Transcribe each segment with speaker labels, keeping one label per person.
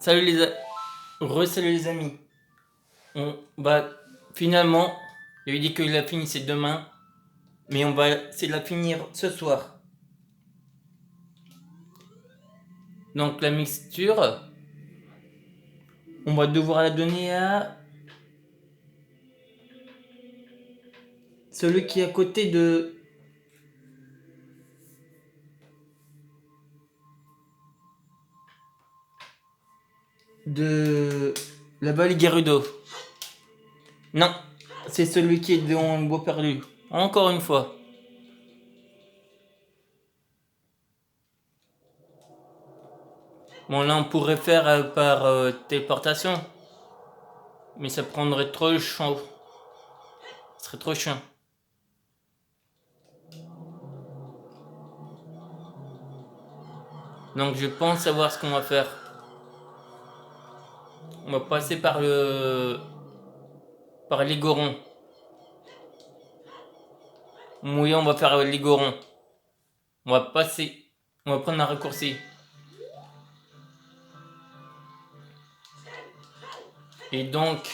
Speaker 1: Salut Salut les amis. On va finalement, il avait dit qu'il la finissait demain, mais on va essayer de la finir ce soir. Donc la mixture, on va devoir la donner à celui qui est à côté de la Vallée Gerudo. Non, c'est celui qui est dans le bois perdu. Encore une fois. Bon là on pourrait faire par téléportation. Mais ça prendrait trop chiant. Ce serait trop chiant. Donc je pense savoir ce qu'on va faire. On va passer par les gorons. Oui, on va faire les gorons. On va passer. On va prendre un raccourci. Et donc,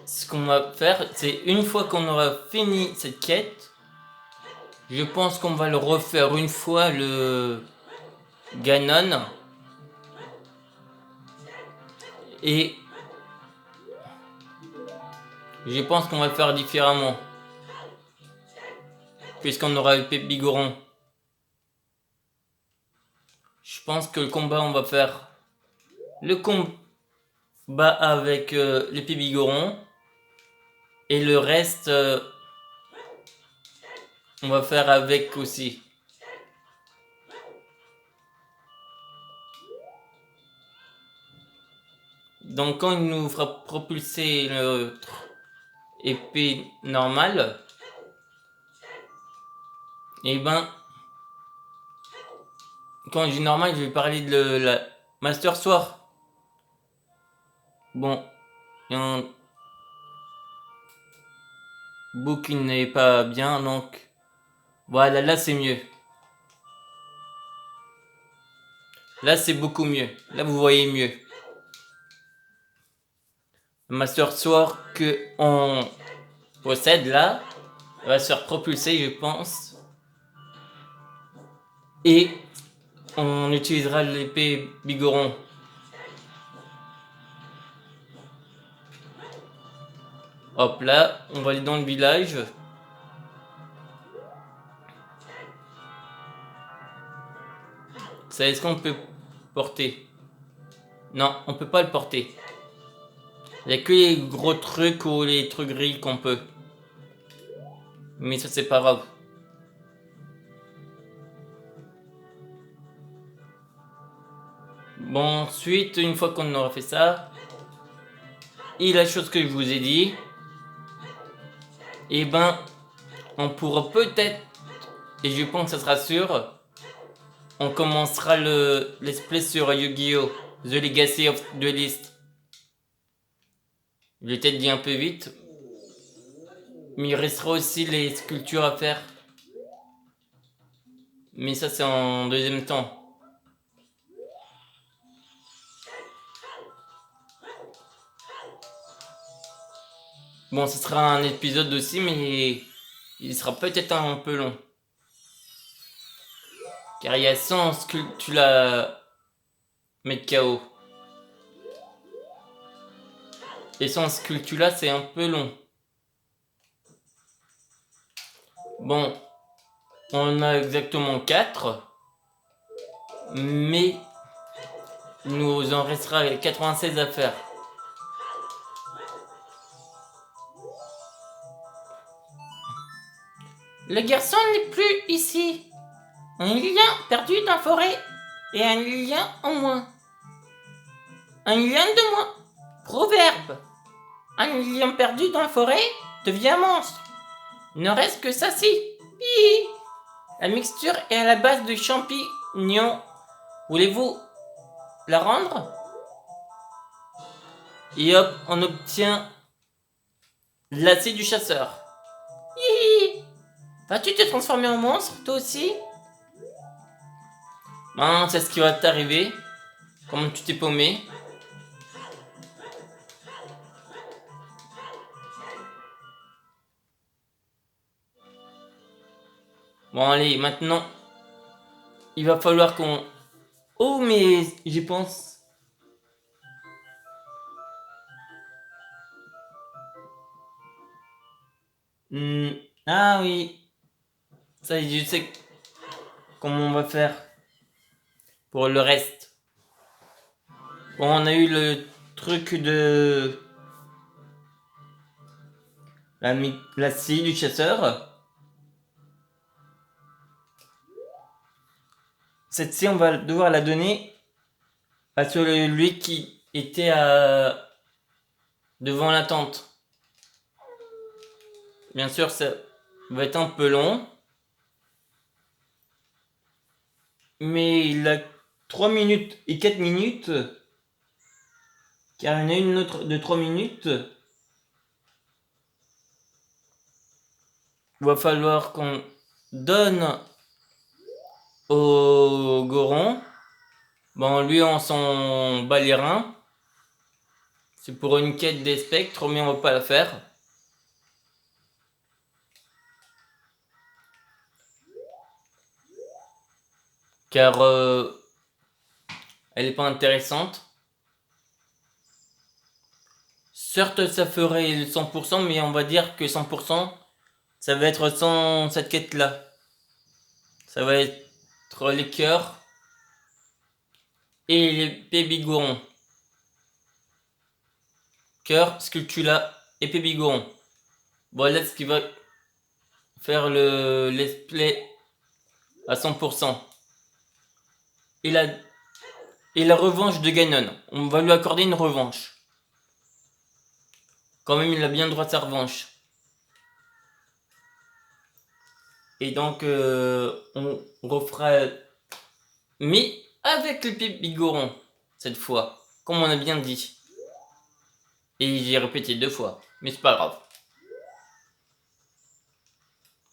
Speaker 1: ce qu'on va faire, c'est une fois qu'on aura fini cette quête, je pense qu'on va le refaire une fois le Ganon. Et je pense qu'on va le faire différemment. Puisqu'on aura le Bigoron. Je pense que le combat, on va faire le combat avec l'épée Bigoron. Et le reste, on va faire avec aussi. Donc quand il nous fera propulser notre épée normale, et ben, quand je dis normal, je vais parler de la Master Sword. Bon, il y a un bout qui n'est pas bien, donc voilà, là c'est mieux. Là c'est beaucoup mieux. Là vous voyez mieux. Le Master Sword que on possède là va se faire propulser, je pense. Et on utilisera l'épée Bigoron. Hop là, on va aller dans le village. Ça, est-ce qu'on peut porter? Non, on peut pas le porter. Il n'y a que les gros trucs ou les trucs gris qu'on peut. Mais ça, c'est pas grave. Bon, ensuite, une fois qu'on aura fait ça, et la chose que je vous ai dit, et ben, on pourra peut-être, et je pense que ça sera sûr, on commencera le let's play sur Yu-Gi-Oh! The Legacy of Duelist. Je l'ai peut-être dit un peu vite, mais il restera aussi les sculptures à faire. Mais ça, c'est en deuxième temps. Bon, ce sera un épisode aussi, mais il sera peut-être un peu long. Car il y a 100 sculptures à mettre KO. Et 100 sculptures là, c'est un peu long. Bon, on a exactement 4. Mais il nous en restera 96 à faire. Le garçon n'est plus ici. Un lien perdu dans la forêt et un lien en moins. Un lien de moins. Proverbe. Un lion perdu dans la forêt devient un monstre. Il ne reste que ça si. La mixture est à la base de champignons. Voulez-vous la rendre? Et hop, on obtient l'acé du chasseur. Vas-tu te transformer en monstre, toi aussi? Ben, c'est ce qui va t'arriver. Comment tu t'es paumé? Bon allez, maintenant, il va falloir qu'on... Oh mais j'y pense. Ah oui. Ça y est, je sais comment on va faire pour le reste. Bon, on a eu le truc de... La scie du chasseur. Cette scie, on va devoir la donner à celui qui était devant la tente. Bien sûr, ça va être un peu long. Mais il a 3 minutes et 4 minutes. Car il y en a une autre de 3 minutes. Il va falloir qu'on donne au Goron. Bon, lui, on s'en bat les reins. C'est pour une quête des spectres, mais on va pas la faire. Car elle est pas intéressante. Certes, ça ferait le 100%, mais on va dire que 100%, ça va être sans cette quête-là. Ça va être les cœurs et les pébigourons. Cœur, Sculptula et pébigoron. Voilà ce qui va faire le let's play à 100%. Et la revanche de Ganon. On va lui accorder une revanche. Quand même, il a bien droit de sa revanche. Et donc, on refera... Mais avec le pébigoron, cette fois. Comme on a bien dit. Et j'ai répété 2 fois. Mais c'est pas grave.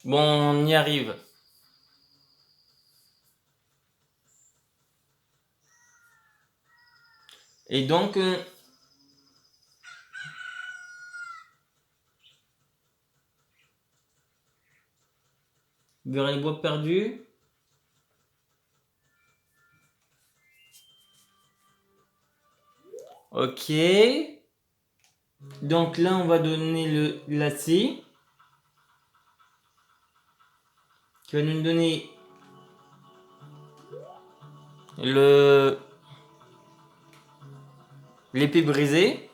Speaker 1: Bon, on y arrive. Et donc... vers les bois perdus. Ok. Donc là, on va donner le lacis. Qui va nous donner l'épée brisée.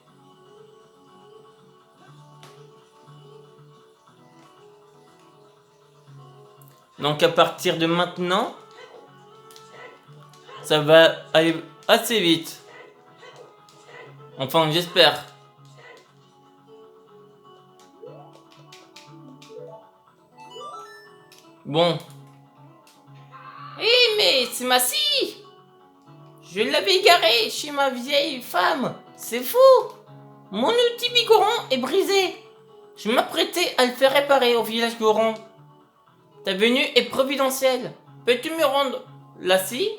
Speaker 1: Donc à partir de maintenant, ça va aller assez vite. Enfin, j'espère. Bon. Mais c'est ma scie! Je l'avais égarée chez ma vieille femme. C'est fou! Mon outil bigoron est brisé. Je m'apprêtais à le faire réparer au village Goron. Ta venue est providentielle. Peux-tu me rendre la scie?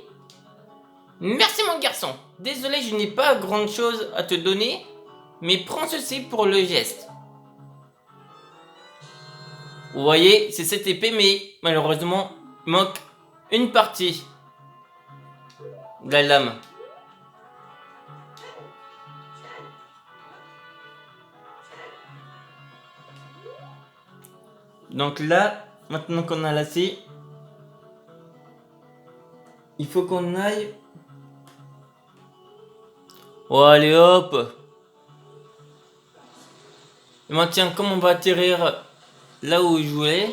Speaker 1: Merci mon garçon. Désolé, je n'ai pas grande chose à te donner, mais prends ceci pour le geste. Vous voyez, c'est cette épée, mais malheureusement, il manque une partie de la lame. Donc là, maintenant qu'on a la scie, il faut qu'on aille... Oh, allez hop! Et maintenant, tiens, comme on va atterrir là où je voulais,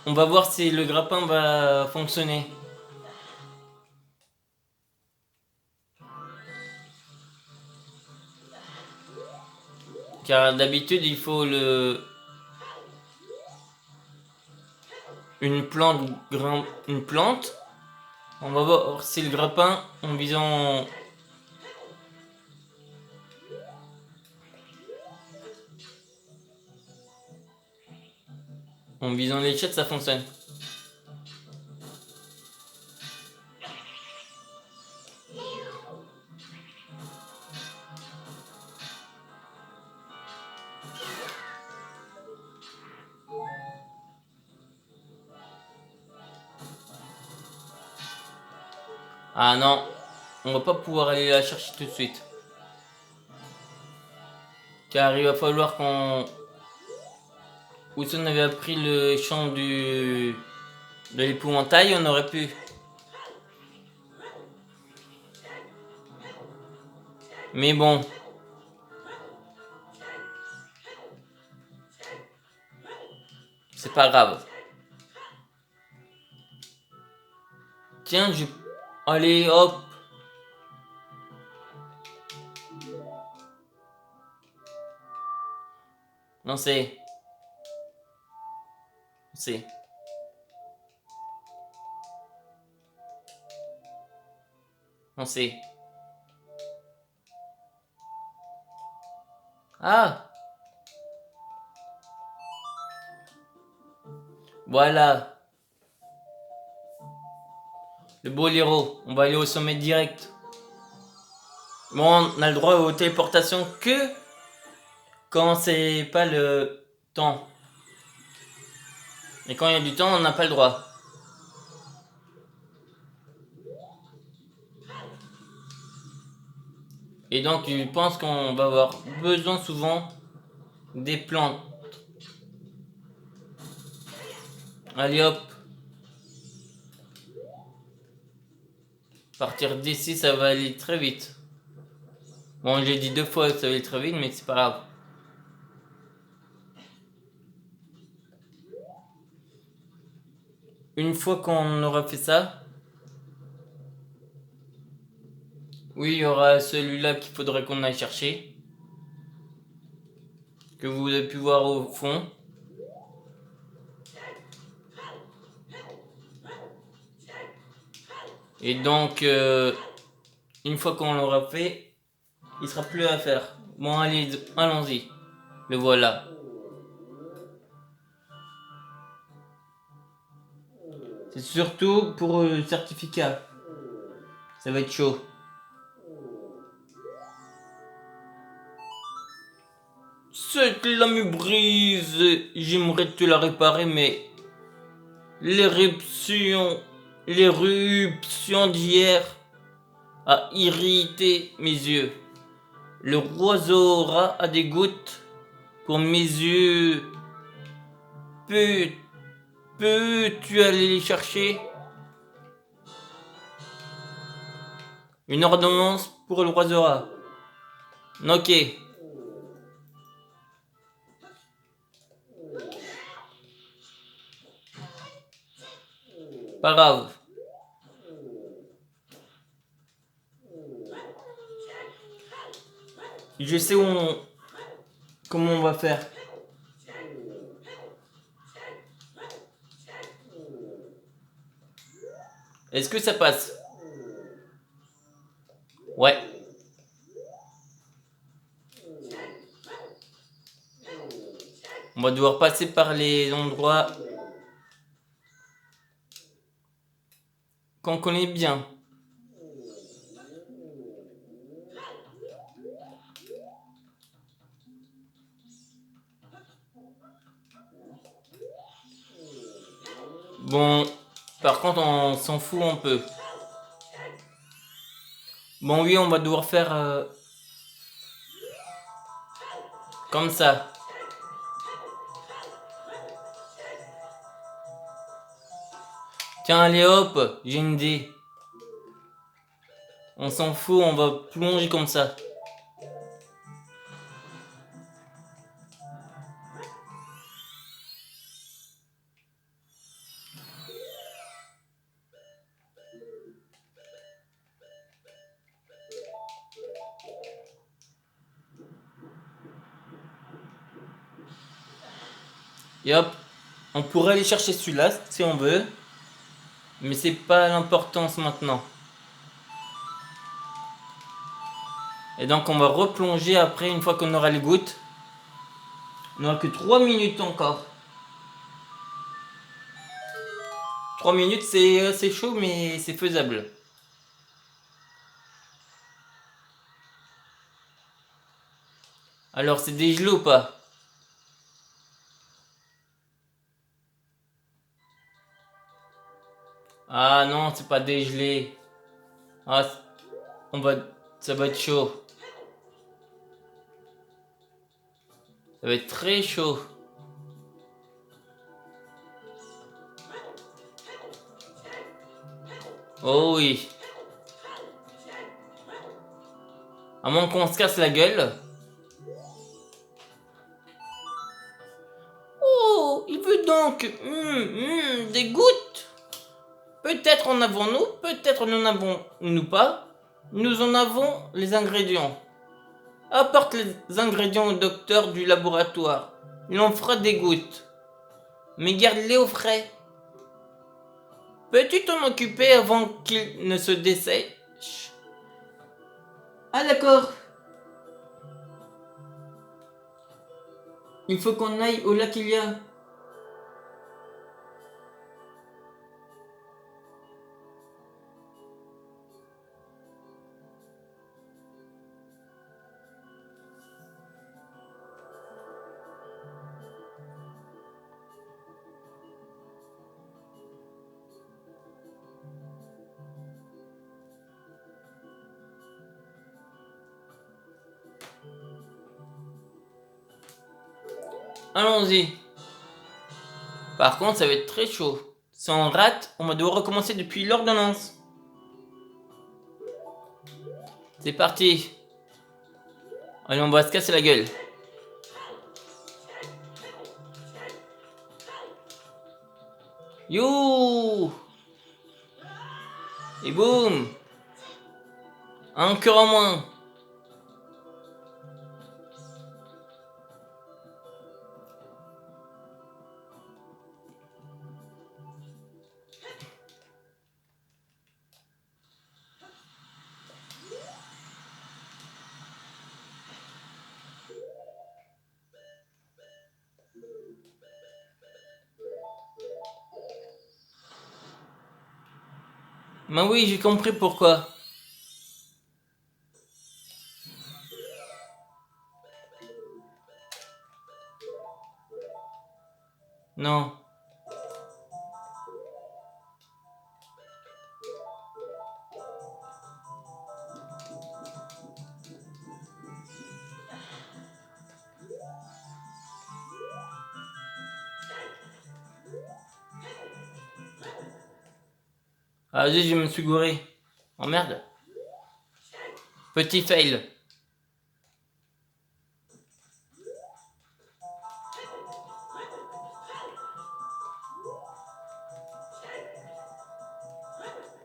Speaker 1: on va voir si le grappin va fonctionner. Car d'habitude, il faut une plante. On va voir si le grappin, en visant... En visant les chats, ça fonctionne. Ah non, on va pas pouvoir aller la chercher tout de suite. Car il va falloir qu'on... Ou si on avait appris le chant de l'épouvantail, on aurait pu. Mais bon. C'est pas grave. Tiens, je... Allez, hop. Lancez. Lancez. Lancez. Ah! Voilà. Le boléro. On va aller au sommet direct. Bon, on a le droit aux téléportations que quand c'est pas le temps. Et quand il y a du temps, on n'a pas le droit. Et donc, je pense qu'on va avoir besoin souvent des plantes. Allez hop. Partir d'ici, ça va aller très vite. Bon, j'ai dit 2 fois que ça va aller très vite, mais c'est pas grave. Une fois qu'on aura fait ça, oui, il y aura celui-là qu'il faudrait qu'on aille chercher. Que vous avez pu voir au fond. Et donc, une fois qu'on l'aura fait, il sera plus à faire. Bon, allez, allons-y. Le voilà. C'est surtout pour le certificat. Ça va être chaud. Cette lame brise, j'aimerais te la réparer, mais l'éruption, l'éruption d'hier a irrité mes yeux. Le roseau rat a des gouttes pour mes yeux. Peux-tu aller les chercher? Une ordonnance pour le roseau rat. Ok. Pas grave. Je sais comment on va faire. Est-ce que ça passe? Ouais. On va devoir passer par les endroits qu'on connaît bien. Bon, par contre, on s'en fout un peu. Bon, oui, on va devoir faire comme ça. Tiens, allez hop, j'ai une idée. On s'en fout, on va plonger comme ça. Et hop, on pourrait aller chercher celui-là si on veut. Mais c'est pas l'importance maintenant. Et donc on va replonger après une fois qu'on aura les gouttes. On n'aura que 3 minutes encore. 3 minutes c'est chaud mais c'est faisable. Alors c'est dégelé ou pas? Ah non, c'est pas dégelé. Ah, on va... Ça va être chaud. Ça va être très chaud. Oh oui. À moins qu'on se casse la gueule. Oh, il veut donc des gouttes. Peut-être en avons-nous, peut-être n'en avons-nous pas. Nous en avons les ingrédients. Apporte les ingrédients au docteur du laboratoire. Il en fera des gouttes. Mais garde-les au frais. Peux-tu t'en occuper avant qu'il ne se dessèche? Ah d'accord. Il faut qu'on aille au lac Ilia. Allons-y. Par contre, ça va être très chaud. Si on rate, on va devoir recommencer depuis l'ordonnance. C'est parti. Allez, on va se casser la gueule. You. Et boum. Un cœur en moins. Mais oui, j'ai compris pourquoi. Non. Ah zut, je me suis gouré. Oh merde. Petit fail.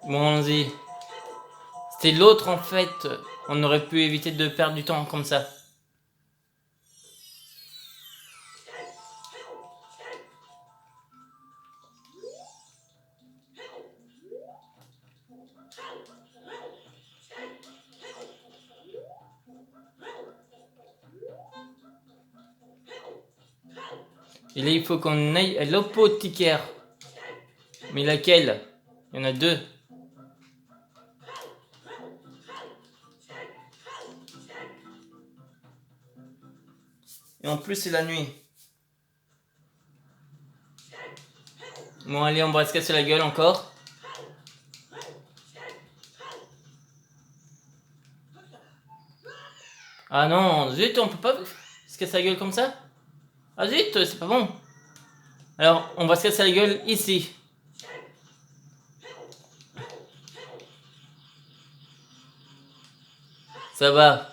Speaker 1: Bon, allons-y. C'était l'autre en fait. On aurait pu éviter de perdre du temps comme ça. Et là, il faut qu'on aille à l'apothicaire. Mais laquelle? Il y en a deux. Et en plus, c'est la nuit. Bon, allez, on va se casser la gueule encore. Ah non, zut, on peut pas se casser la gueule comme ça. Ah zut, c'est pas bon. Alors, on va se casser la gueule ici. Ça va.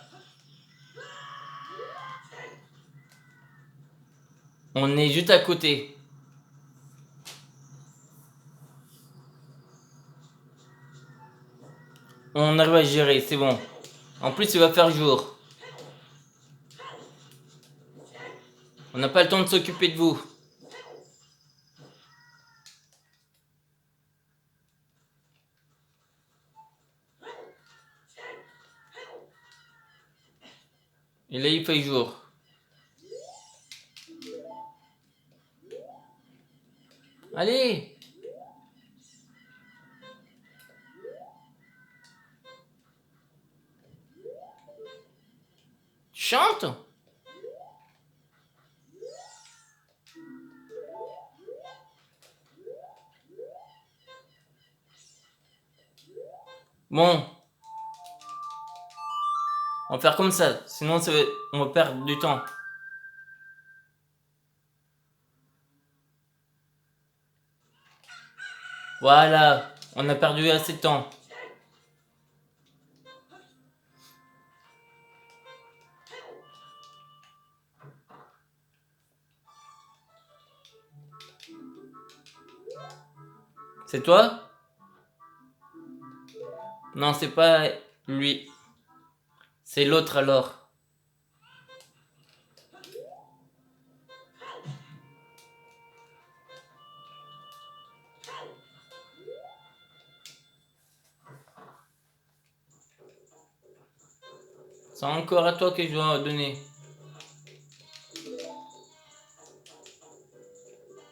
Speaker 1: On est juste à côté. On arrive à gérer, c'est bon. En plus, il va faire jour. On n'a pas le temps de s'occuper de vous. Et là, il fait jour. Allez! Chante! Bon, On va faire comme ça, sinon on va perdre du temps. Voilà, on a perdu assez de temps. C'est toi? Non, c'est pas lui. C'est l'autre alors. C'est encore à toi que je dois donner.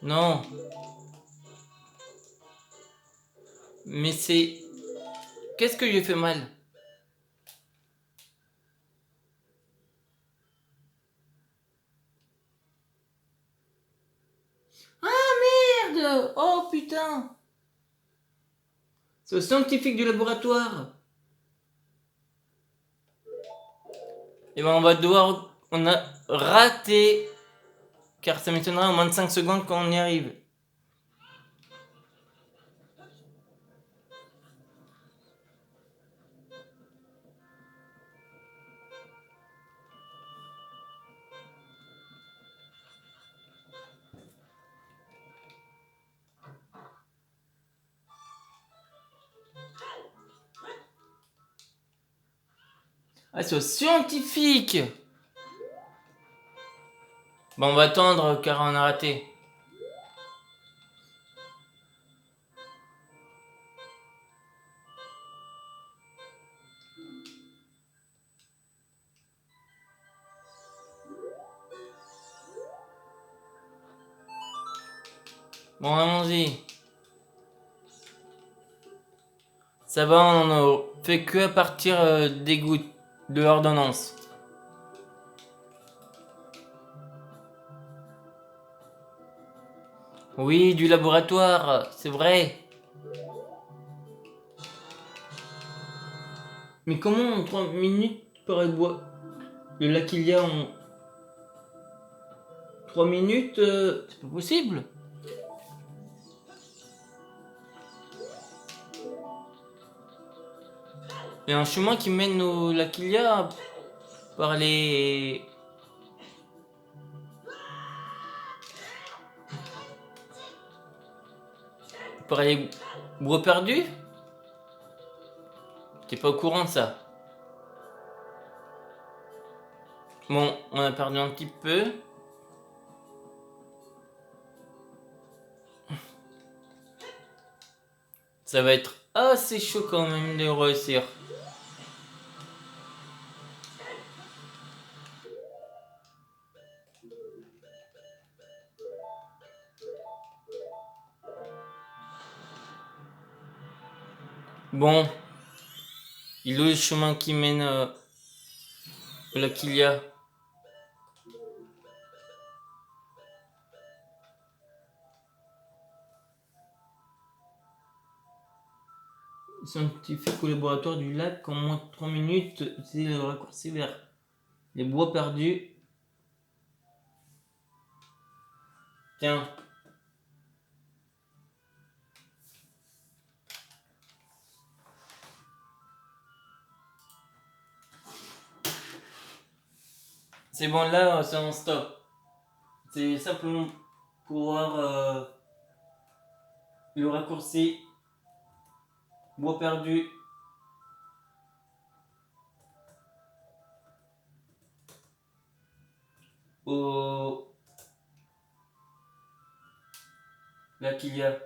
Speaker 1: Non. Mais c'est... Qu'est-ce que j'ai fait mal? Ah merde! Oh putain! C'est au scientifique du laboratoire. Et ben on va devoir... On a raté. Car ça m'étonnerait en moins de 5 secondes quand on y arrive. Ah, c'est au scientifique! Bon, on va attendre car on a raté. Bon, allons-y. Ça va, on en a fait que à partir des gouttes de l'ordonnance. Oui, du laboratoire, c'est vrai. Mais comment en 3 minutes pour boire le lac qu'il y a en 3 minutes, c'est pas possible. Il y a un chemin qui mène au lac Ilia par les... par les bois perdus. T'es pas au courant de ça. Bon, on a perdu un petit peu. Ça va être assez chaud quand même de réussir. Bon, il est où le chemin qui mène au lac Ilia? Scientifique au laboratoire du lac en moins de 3 minutes, c'est le raccourci vers les bois perdus. Tiens. C'est bon, là, c'est en stop. C'est simplement pour voir le raccourci bois perdu. Au lac Ilia.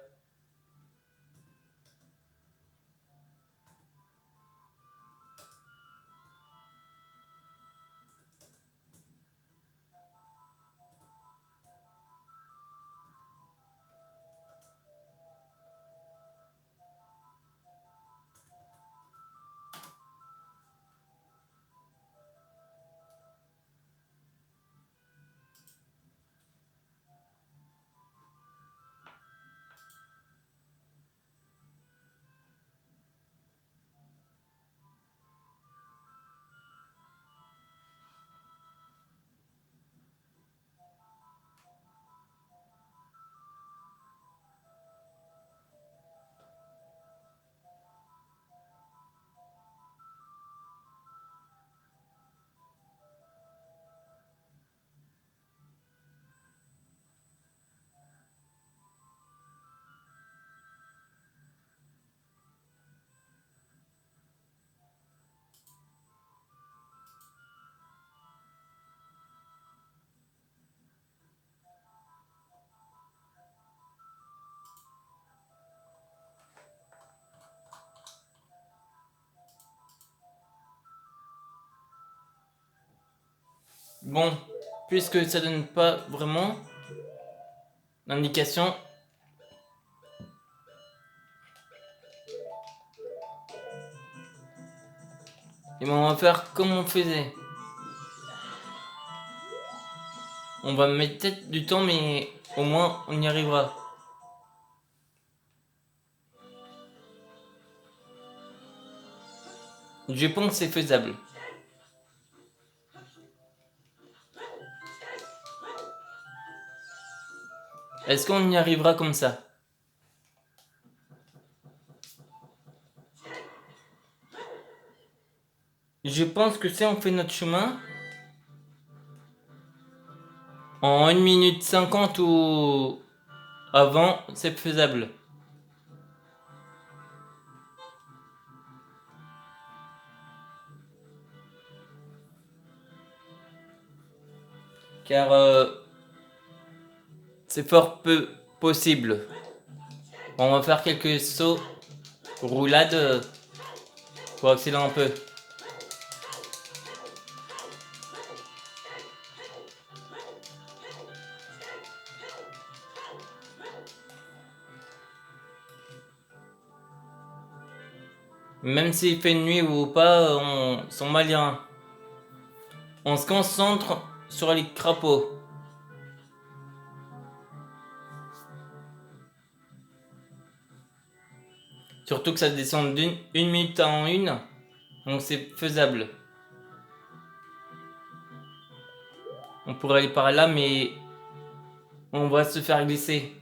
Speaker 1: Bon, puisque ça donne pas vraiment d'indication, et ben on va faire comme on faisait. On va mettre peut-être du temps, mais au moins on y arrivera. Je pense que c'est faisable. Est-ce qu'on y arrivera comme ça? Je pense que si on fait notre chemin en 1 minute 50 ou avant, c'est faisable. Car c'est fort peu possible. On va faire quelques sauts, roulades pour accélérer un peu. Même s'il fait nuit ou pas, on s'en malien. On se concentre sur les crapauds. Surtout que ça descend d'une minute en une, donc c'est faisable. On pourrait aller par là, mais on va se faire glisser.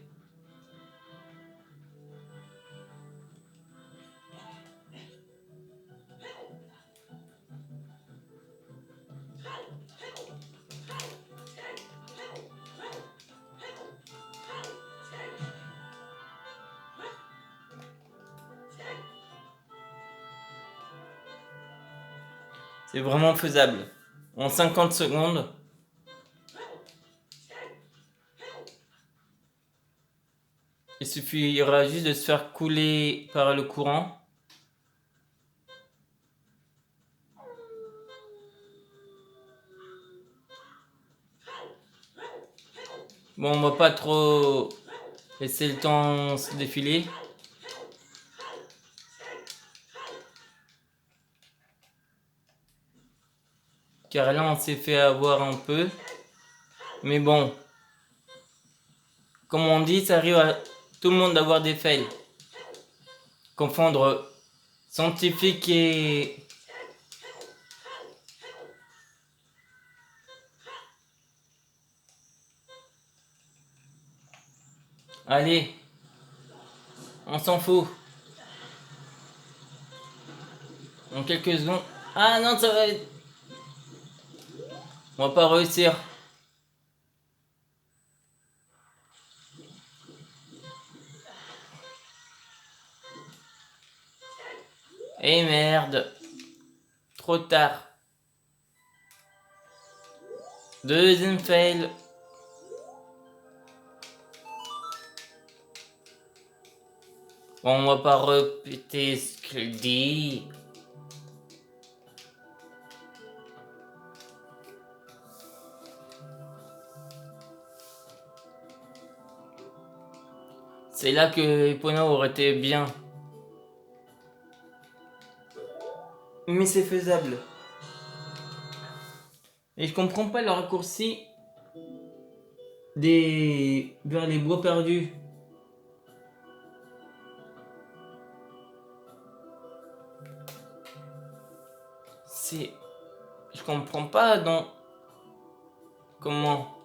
Speaker 1: C'est vraiment faisable. En 50 secondes. Il suffira juste de se faire couler par le courant. Bon, on va pas trop laisser le temps se défiler. Car là, on s'est fait avoir un peu. Mais bon. Comme on dit, ça arrive à tout le monde d'avoir des fails. Confondre scientifique et... Allez. On s'en fout. En quelques secondes... Ah non, ça va être... On va pas réussir. Eh merde. Trop tard. Deuxième fail. Bon, on va pas répéter ce qu'il dit. C'est là que Epona aurait été bien. Mais c'est faisable. Et je comprends pas le raccourci vers les bois perdus. Je comprends pas dans... Comment...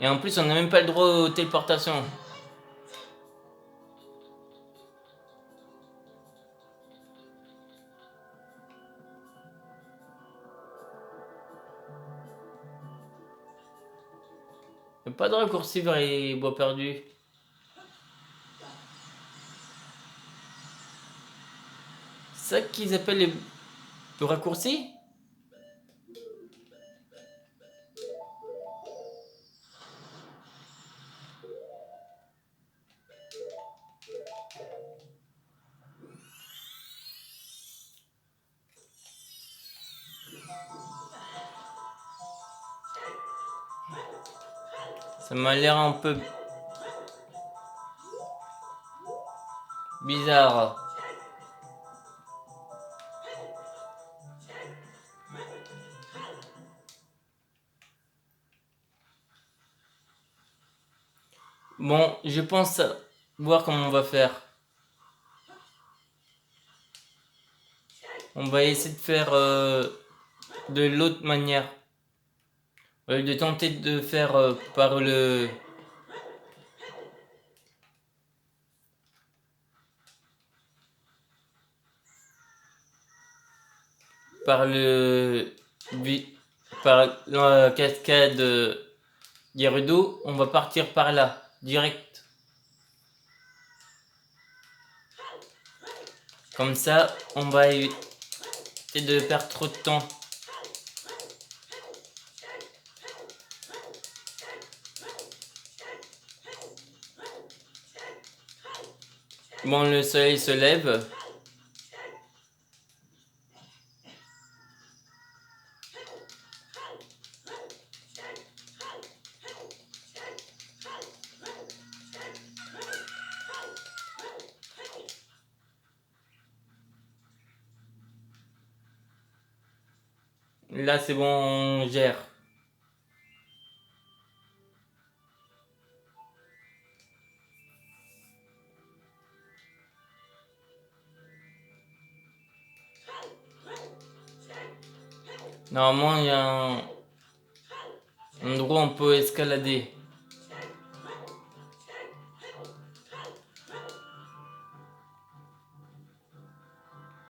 Speaker 1: Et en plus, on n'a même pas le droit aux téléportations. Il n'y a pas de raccourci vers les bois perdus. C'est ça qu'ils appellent le raccourci? Ça m'a l'air un peu bizarre. Bon, je pense voir comment on va faire. On va essayer de faire de l'autre manière. De tenter de faire par le... Par le... Par la cascade Gerudo, on va partir par là, direct. Comme ça, on va éviter de perdre trop de temps. Bon, le soleil se lève. Là, c'est bon, on gère. Normalement, il y a un endroit où on peut escalader.